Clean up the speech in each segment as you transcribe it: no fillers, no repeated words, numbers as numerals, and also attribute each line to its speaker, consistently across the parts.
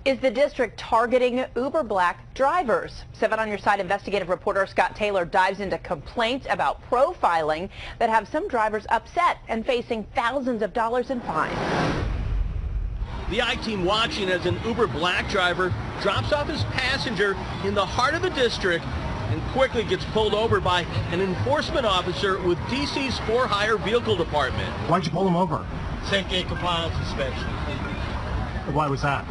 Speaker 1: Is the district targeting Uber Black drivers? 7 on Your Side investigative reporter Scott Taylor dives into complaints about profiling that have some drivers upset and facing thousands of dollars in fines.
Speaker 2: The I-team watching as an Uber Black driver drops off his passenger in the heart of the district and quickly gets pulled over by an enforcement officer with DC's for-hire vehicle department.
Speaker 3: Why'd you pull him over?
Speaker 4: 10K compliance inspection.
Speaker 3: Why was that?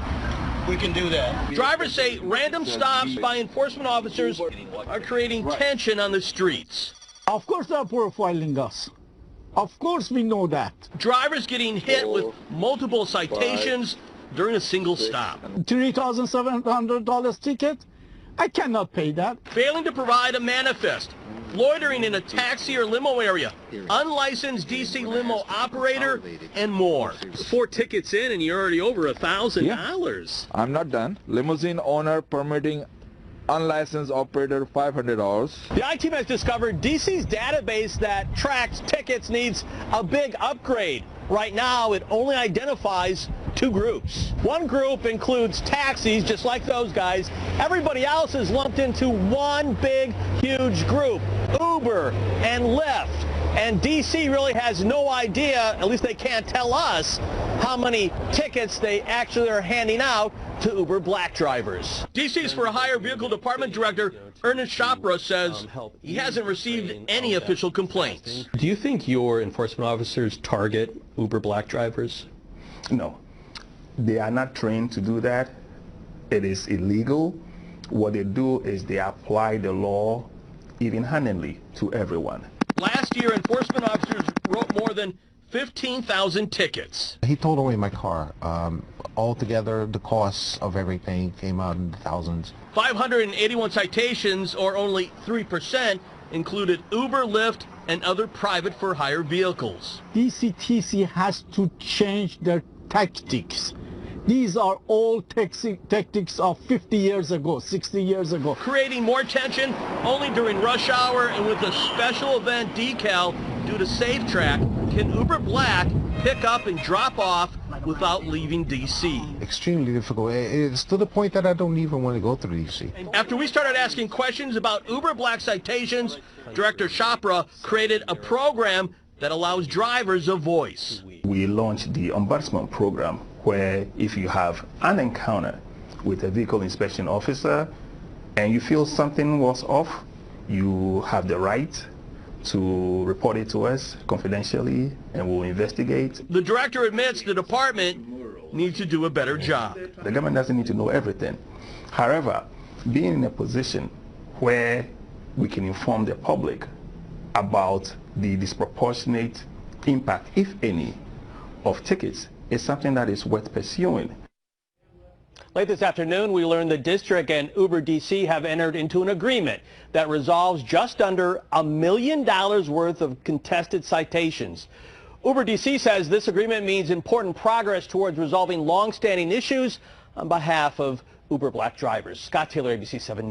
Speaker 4: We can do that.
Speaker 2: Drivers say random stops by enforcement officers are creating tension on the streets.
Speaker 5: Of course they're profiling us. Of course we know that.
Speaker 2: Drivers getting hit with multiple citations during a single stop.
Speaker 5: $3,700 ticket? I cannot pay that.
Speaker 2: Failing to provide a manifest, loitering in a taxi or limo area, unlicensed DC limo operator, and more. 4 tickets in and you're already over $1,000.
Speaker 6: I'm not done. Limousine owner permitting unlicensed operator $500.
Speaker 2: The I-team has discovered DC's database that tracks tickets needs a big upgrade. Right now, it only identifies 2 groups. One group includes taxis, just like those guys. Everybody else is lumped into one big, huge group, Uber and Lyft. And DC really has no idea, at least they can't tell us, how many tickets they actually are handing out to Uber Black drivers. DC's for-hire vehicle department director Ernest Chopra says he hasn't received any official complaints.
Speaker 7: Do you think your enforcement officers target Uber Black drivers?
Speaker 8: No, they are not trained to do that. It is illegal. What they do is they apply the law even-handedly to everyone.
Speaker 2: Last year, enforcement officers wrote more than 15,000 tickets.
Speaker 3: He towed away my car. Altogether, the cost of everything came out in the thousands.
Speaker 2: 581 citations, or only 3%, included Uber, Lyft, and other private for-hire vehicles.
Speaker 5: DCTC has to change their tactics. These are all tactics of 50 years ago, 60 years ago.
Speaker 2: Creating more tension only during rush hour and with a special event decal due to Safe Track, can Uber Black pick up and drop off without leaving DC?
Speaker 3: Extremely difficult. It's to the point that I don't even want to go through DC.
Speaker 2: After we started asking questions about Uber Black citations, Director Chopra created a program that allows drivers a voice.
Speaker 8: We launched the Ombudsman program, where if you have an encounter with a vehicle inspection officer and you feel something was off, you have the right to report it to us confidentially and we'll investigate.
Speaker 2: The director admits the department needs to do a better job.
Speaker 8: The government doesn't need to know everything. However, being in a position where we can inform the public about the disproportionate impact, if any, of tickets is something that is worth pursuing.
Speaker 2: Late this afternoon, we learned the district and Uber DC have entered into an agreement that resolves just under $1 million worth of contested citations. Uber DC says this agreement means important progress towards resolving long-standing issues on behalf of Uber Black drivers. Scott Taylor, ABC 7 News.